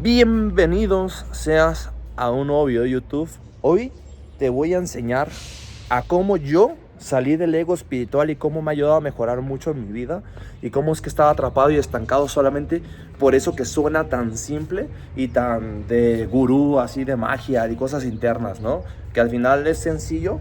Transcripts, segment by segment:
Bienvenidos seas a un nuevo video de YouTube. Hoy te voy a enseñar a cómo yo salí del ego espiritual y cómo me ha ayudado a mejorar mucho en mi vida y cómo es que estaba atrapado y estancado solamente por eso que suena tan simple y tan de gurú, así de magia y cosas internas, ¿no? Que al final es sencillo.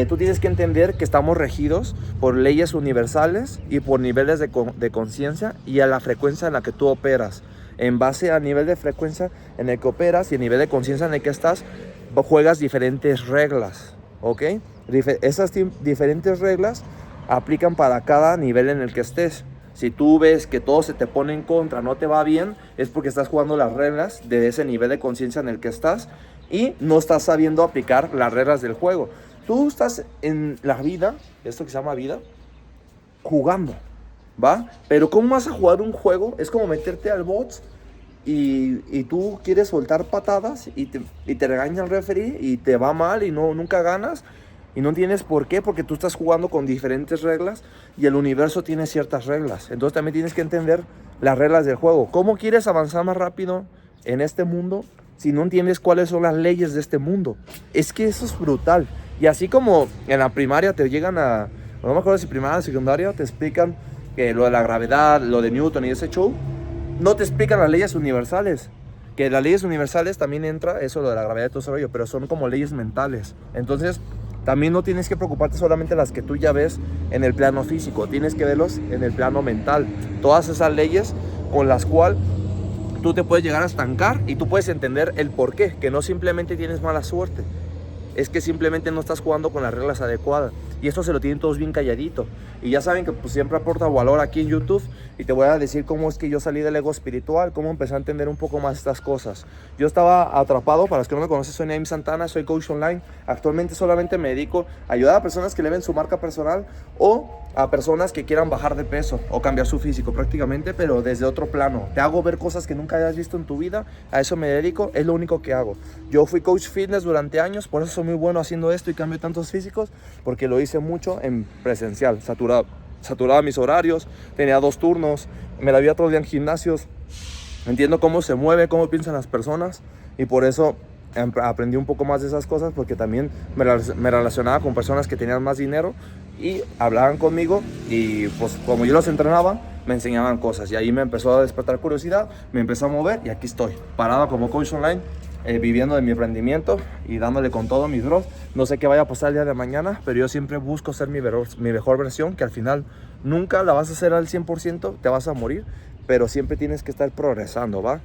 Tú tienes que entender que estamos regidos por leyes universales y por niveles de conciencia y a la frecuencia en la que tú operas. En base al nivel de frecuencia en el que operas y el nivel de conciencia en el que estás, juegas diferentes reglas, ¿ok? Esas diferentes reglas aplican para cada nivel en el que estés. Si tú ves que todo se te pone en contra, no te va bien, es porque estás jugando las reglas de ese nivel de conciencia en el que estás y no estás sabiendo aplicar las reglas del juego. Tú estás en la vida, esto que se llama vida, jugando, ¿va? Pero ¿cómo vas a jugar un juego? Es como meterte al box y tú quieres soltar patadas y te regaña el referee y te va mal y nunca ganas y no tienes por qué, porque tú estás jugando con diferentes reglas y el universo tiene ciertas reglas. Entonces también tienes que entender las reglas del juego. ¿Cómo quieres avanzar más rápido en este mundo si no entiendes cuáles son las leyes de este mundo? Es que eso es brutal. Y así como en la primaria te llegan a, no me acuerdo si primaria o secundaria, te explican que lo de la gravedad, lo de Newton y ese show, no te explican las leyes universales. Que las leyes universales también entra eso, lo de la gravedad y todo ese rollo, pero son como leyes mentales. Entonces, también no tienes que preocuparte solamente las que tú ya ves en el plano físico, tienes que verlos en el plano mental. Todas esas leyes con las cuales tú te puedes llegar a estancar y tú puedes entender el por qué, que no simplemente tienes mala suerte. Es que simplemente no estás jugando con las reglas adecuadas. Y esto se lo tienen todos bien calladito. Y ya saben que pues, siempre aporta valor aquí en YouTube. Y te voy a decir cómo es que yo salí del ego espiritual, cómo empecé a entender un poco más estas cosas. Yo estaba atrapado, para los que no me conocen, soy Naim Santana, soy coach online. Actualmente solamente me dedico a ayudar a personas que eleven su marca personal o a personas que quieran bajar de peso o cambiar su físico prácticamente, pero desde otro plano. Te hago ver cosas que nunca hayas visto en tu vida, a eso me dedico, es lo único que hago. Yo fui coach fitness durante años, por eso soy muy bueno haciendo esto y cambio tantos físicos, porque lo hice mucho en presencial, saturaba mis horarios, tenía 2 turnos, me la vivía todo el día en gimnasios, entiendo cómo se mueve, cómo piensan las personas y por eso aprendí un poco más de esas cosas, porque también me relacionaba con personas que tenían más dinero y hablaban conmigo y pues como yo los entrenaba me enseñaban cosas y ahí me empezó a despertar curiosidad, me empezó a mover y aquí estoy, parado como coach online, viviendo de mi emprendimiento y dándole con todo mis bros. No sé qué vaya a pasar el día de mañana, pero yo siempre busco ser mi mejor versión, que al final nunca la vas a hacer al 100%, te vas a morir, pero siempre tienes que estar progresando, ¿va?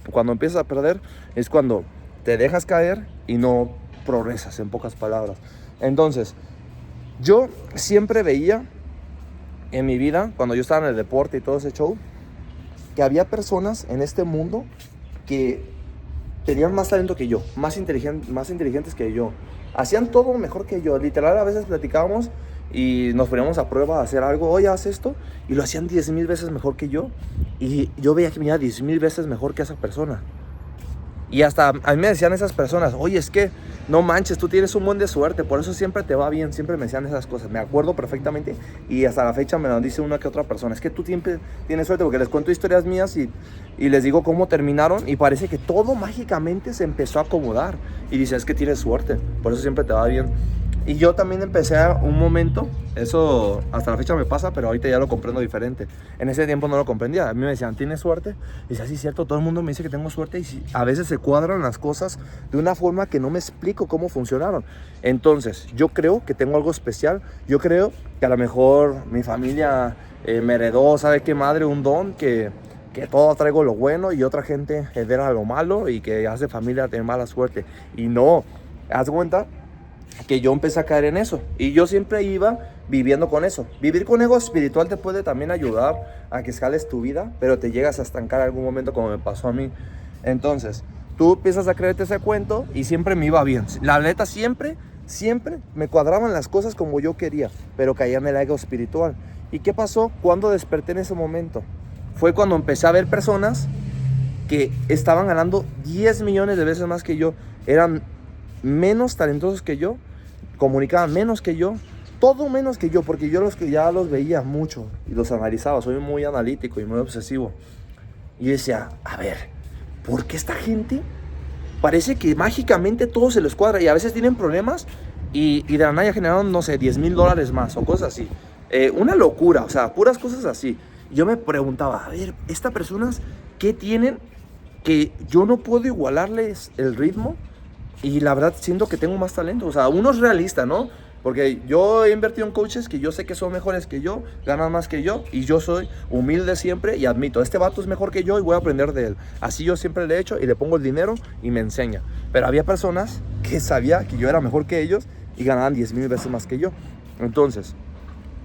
Cuando empiezas a perder es cuando te dejas caer y no progresas, en pocas palabras. Entonces, yo siempre veía en mi vida, cuando yo estaba en el deporte y todo ese show, que había personas en este mundo que tenían más talento que yo, más inteligentes que yo. Hacían todo mejor que yo. Literal, a veces platicábamos y nos poníamos a prueba a hacer algo. Oye, haz esto. Y lo hacían 10,000 veces mejor que yo. Y yo veía que venía 10,000 veces mejor que esa persona. Y hasta a mí me decían esas personas, oye, es que no manches, tú tienes un buen de suerte, por eso siempre te va bien, siempre me decían esas cosas. Me acuerdo perfectamente y hasta la fecha me lo dice una que otra persona. Es que tú siempre tienes suerte, porque les cuento historias mías y les digo cómo terminaron y parece que todo mágicamente se empezó a acomodar. Y dice, es que tienes suerte, por eso siempre te va bien. Y yo también empecé a un momento, eso hasta la fecha me pasa, pero ahorita ya lo comprendo diferente. En ese tiempo no lo comprendía. A mí me decían, ¿tienes suerte? Y dice, sí, cierto, todo el mundo me dice que tengo suerte y a veces se cuadran las cosas de una forma que no me explico cómo funcionaron. Entonces, yo creo que tengo algo especial. Yo creo que a lo mejor mi familia me heredó, ¿sabe qué madre? Un don que todo traigo lo bueno y otra gente hereda lo malo y que hace familia tener mala suerte. Y no, haz cuenta que yo empecé a caer en eso y yo siempre iba viviendo con eso. Vivir con ego espiritual te puede también ayudar a que escales tu vida, pero te llegas a estancar en algún momento, como me pasó a mí. Entonces tú empiezas a creerte ese cuento y siempre me iba bien. La neta, siempre me cuadraban las cosas como yo quería, pero caía en el ego espiritual. ¿Y qué pasó cuando desperté en ese momento? Fue cuando empecé a ver personas que estaban ganando 10 millones de veces más que yo, eran menos talentosos que yo, comunicaban menos que yo, todo menos que yo, porque yo ya los veía mucho y los analizaba. Soy muy analítico y muy obsesivo y decía, a ver, ¿por qué esta gente parece que mágicamente todo se les cuadra? Y a veces tienen problemas y de la nada ya generaron, no sé, $10,000 más o cosas así. Una locura, o sea, puras cosas así. Yo me preguntaba, a ver, ¿estas personas qué tienen que yo no puedo igualarles el ritmo? Y la verdad siento que tengo más talento. O sea, uno es realista, ¿no? Porque yo he invertido en coaches que yo sé que son mejores que yo, ganan más que yo, y yo soy humilde siempre y admito, este vato es mejor que yo y voy a aprender de él. Así yo siempre le he hecho y le pongo el dinero y me enseña. Pero había personas que sabía que yo era mejor que ellos y ganaban 10,000 veces más que yo. Entonces,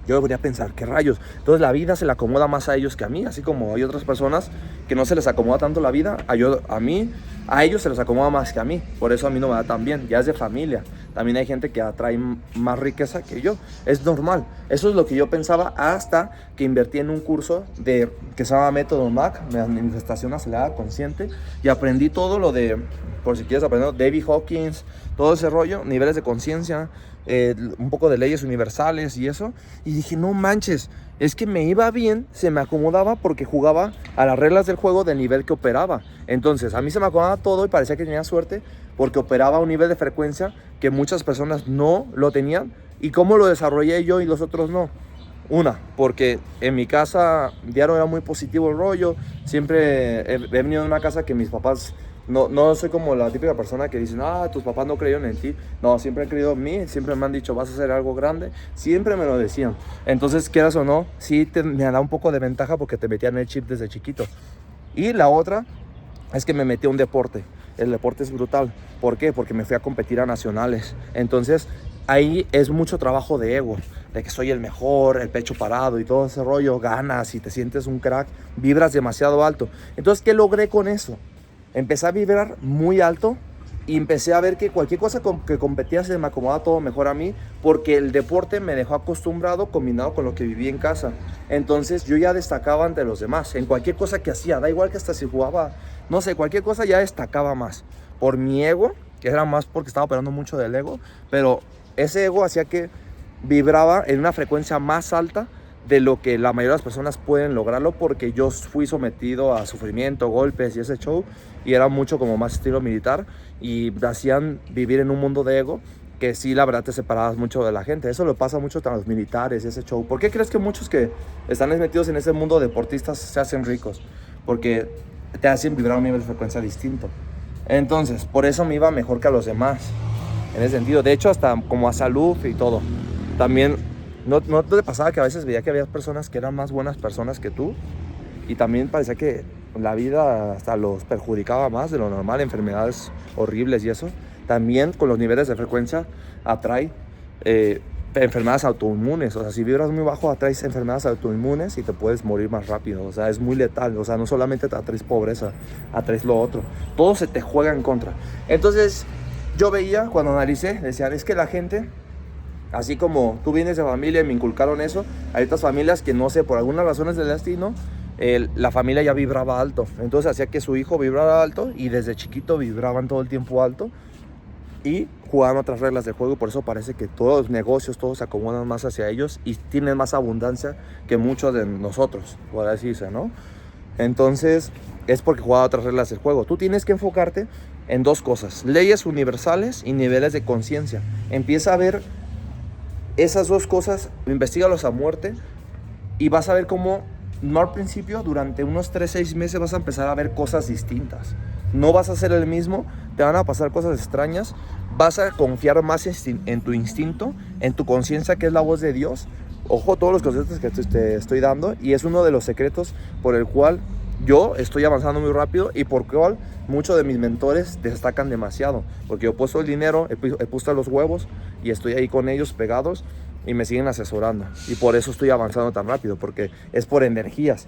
yo debería pensar, ¿qué rayos? Entonces la vida se le acomoda más a ellos que a mí, así como hay otras personas que no se les acomoda tanto la vida, a ellos se les acomoda más que a mí. Por eso a mí no me da tan bien, ya es de familia. También hay gente que atrae más riqueza que yo, es normal. Eso es lo que yo pensaba hasta que invertí en un curso que se llama Método MAC, Manifestación Acelerada Consciente, y aprendí todo lo de, por si quieres aprender, David Hawkins, todo ese rollo, niveles de conciencia, un poco de leyes universales y eso. Y dije, no manches, es que me iba bien, se me acomodaba porque jugaba a las reglas del juego del nivel que operaba. Entonces a mí se me acomodaba todo y parecía que tenía suerte porque operaba a un nivel de frecuencia que muchas personas no lo tenían. ¿Y cómo lo desarrollé yo y los otros no? Una, porque en mi casa diario era muy positivo el rollo. Siempre he venido de una casa que mis papás no soy como la típica persona que dicen, tus papás no creyeron en ti. No, siempre han creído en mí, siempre me han dicho, vas a hacer algo grande. Siempre me lo decían. Entonces, quieras o no, sí me da un poco de ventaja porque te metían el chip desde chiquito. Y la otra es que me metí a un deporte. El deporte es brutal. ¿Por qué? Porque me fui a competir a nacionales. Entonces, ahí es mucho trabajo de ego, de que soy el mejor, el pecho parado y todo ese rollo. Ganas y te sientes un crack, vibras demasiado alto. Entonces, ¿qué logré con eso? Empecé a vibrar muy alto y empecé a ver que cualquier cosa que competía se me acomodaba todo mejor a mí, porque el deporte me dejó acostumbrado combinado con lo que viví en casa. Entonces yo ya destacaba ante los demás en cualquier cosa que hacía, da igual que hasta si jugaba, no sé, cualquier cosa ya destacaba más por mi ego, que era más porque estaba operando mucho del ego, pero ese ego hacía que vibraba en una frecuencia más alta de lo que la mayoría de las personas pueden lograrlo, porque yo fui sometido a sufrimiento, golpes y ese show, y era mucho como más estilo militar, y me hacían vivir en un mundo de ego que sí, la verdad, te separabas mucho de la gente. Eso lo pasa mucho a los militares y ese show. ¿Por qué crees que muchos que están metidos en ese mundo deportistas se hacen ricos? Porque te hacen vibrar a un nivel de frecuencia distinto. Entonces, por eso me iba mejor que a los demás, en ese sentido. De hecho, hasta como a salud y todo. También, ¿no te pasaba que a veces veía que había personas que eran más buenas personas que tú? Y también parecía que la vida hasta los perjudicaba más de lo normal, enfermedades horribles y eso. También con los niveles de frecuencia atrae enfermedades autoinmunes. O sea, si vibras muy bajo, atraes enfermedades autoinmunes y te puedes morir más rápido. O sea, es muy letal. O sea, no solamente te atraes pobreza, atraes lo otro. Todo se te juega en contra. Entonces, yo veía, cuando analicé, decían, es que la gente, así como tú vienes de familia y me inculcaron eso, hay otras familias que, no sé, por algunas razones del destino, la familia ya vibraba alto. Entonces hacía que su hijo vibrara alto y desde chiquito vibraban todo el tiempo alto y jugaban otras reglas de juego. Por eso parece que todos los negocios, todos se acomodan más hacia ellos y tienen más abundancia que muchos de nosotros, por decirse, ¿no? Entonces es porque jugaban otras reglas del juego. Tú tienes que enfocarte en dos cosas: leyes universales y niveles de conciencia. Empieza a ver esas dos cosas, investígalos a muerte y vas a ver cómo, no al principio, durante unos 3-6 meses vas a empezar a ver cosas distintas. No vas a ser el mismo, te van a pasar cosas extrañas, vas a confiar más en tu instinto, en tu conciencia, que es la voz de Dios. Ojo, todos los conceptos que te estoy dando, y es uno de los secretos por el cual yo estoy avanzando muy rápido y por el cual muchos de mis mentores destacan demasiado, porque yo he puesto el dinero, he puesto los huevos y estoy ahí con ellos pegados y me siguen asesorando, y por eso estoy avanzando tan rápido, porque es por energías.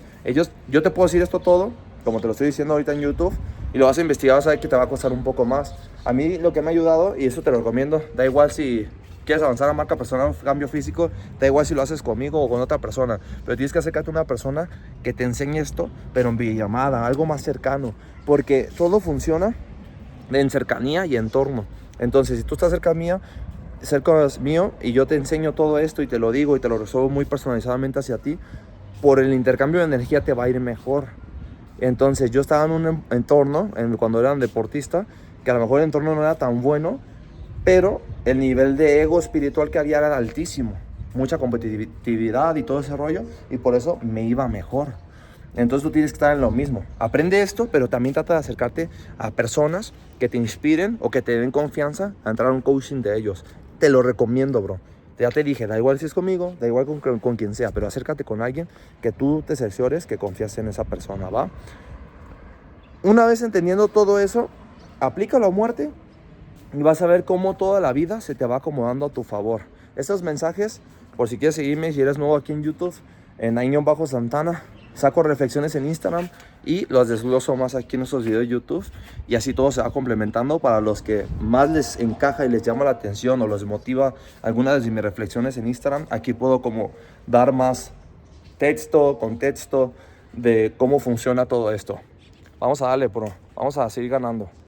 Yo te puedo decir esto todo, como te lo estoy diciendo ahorita en YouTube, y lo vas a investigar, vas a ver que te va a costar un poco más. A mí lo que me ha ayudado, y eso te lo recomiendo, da igual si quieres avanzar a marca personal, cambio físico, da igual si lo haces conmigo o con otra persona, pero tienes que acercarte a una persona que te enseñe esto, pero en videollamada, algo más cercano, porque todo funciona en cercanía y entorno. Entonces, si tú estás cerca mío y yo te enseño todo esto y te lo digo y te lo resuelvo muy personalizadamente hacia ti, por el intercambio de energía te va a ir mejor. Entonces yo estaba en un entorno, cuando era un deportista, que a lo mejor el entorno no era tan bueno, pero el nivel de ego espiritual que había era altísimo. Mucha competitividad y todo ese rollo, y por eso me iba mejor. Entonces tú tienes que estar en lo mismo. Aprende esto, pero también trata de acercarte a personas que te inspiren o que te den confianza a entrar a un coaching de ellos. Te lo recomiendo, bro. Ya te dije, da igual si es conmigo, da igual con quien sea, pero acércate con alguien que tú te cerciores que confías en esa persona, ¿va? Una vez entendiendo todo eso, aplícalo a muerte y vas a ver cómo toda la vida se te va acomodando a tu favor. Estos mensajes, por si quieres seguirme, si eres nuevo aquí en YouTube, en Añón-Santana, saco reflexiones en Instagram y los desgloso más aquí en estos videos de YouTube, y así todo se va complementando para los que más les encaja y les llama la atención o los motiva algunas de mis reflexiones en Instagram. Aquí puedo como dar más texto, contexto de cómo funciona todo esto. Vamos a darle, bro. Vamos a seguir ganando.